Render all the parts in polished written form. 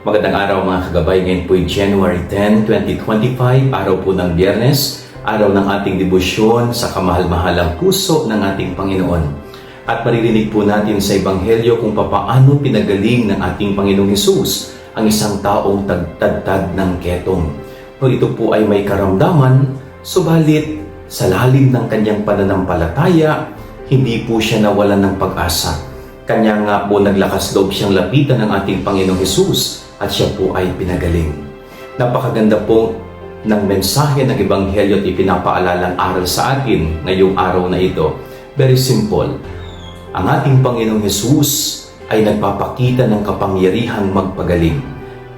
Magandang araw mga kagabay. Ngayon po ay January 10, 2025, araw po ng Biyernes, araw ng ating debosyon sa kamahal-mahalang puso ng ating Panginoon. At maririnig po natin sa Ebanghelyo kung papaano pinagaling ng ating Panginoong Hesus ang isang taong tagtad ng ketong. No, ito po ay may karamdaman, subalit sa lalim ng kanyang pananampalataya, hindi po siya nawalan ng pag-asa. Kanya nga po naglakas loob siyang lapitan ng ating Panginoong Hesus at siya po ay pinagaling. Napakaganda po ng mensahe ng Ebanghelyo at ipinapaalalang aral sa atin ngayong araw na ito. Very simple. Ang ating Panginoong Hesus ay nagpapakita ng kapangyarihang magpagaling.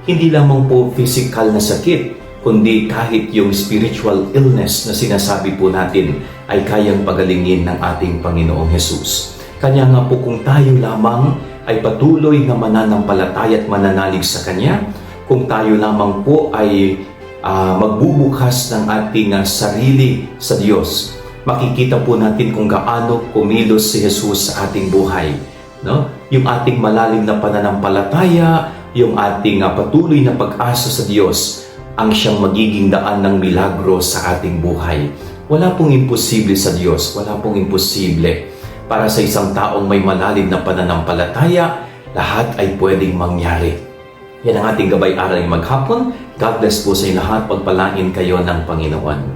Hindi lamang po physical na sakit, kundi kahit yung spiritual illness na sinasabi po natin ay kayang pagalingin ng ating Panginoong Hesus. Kanya nga po kung tayo lamang ay patuloy na mananampalataya at mananalig sa Kanya, kung tayo lamang po ay magbubukas ng ating sarili sa Diyos, makikita po natin kung gaano kumilos si Jesus sa ating buhay. No? Yung ating malalim na pananampalataya, yung ating patuloy na pag-asa sa Diyos, ang siyang magiging daan ng milagro sa ating buhay. Wala pong imposible sa Diyos, wala pong imposible. Para sa isang taong may malalim na pananampalataya, lahat ay pwedeng mangyari. Yan ang ating gabay-aral ng maghapon. God bless po sa inyo lahat. Pagpalain kayo ng Panginoon.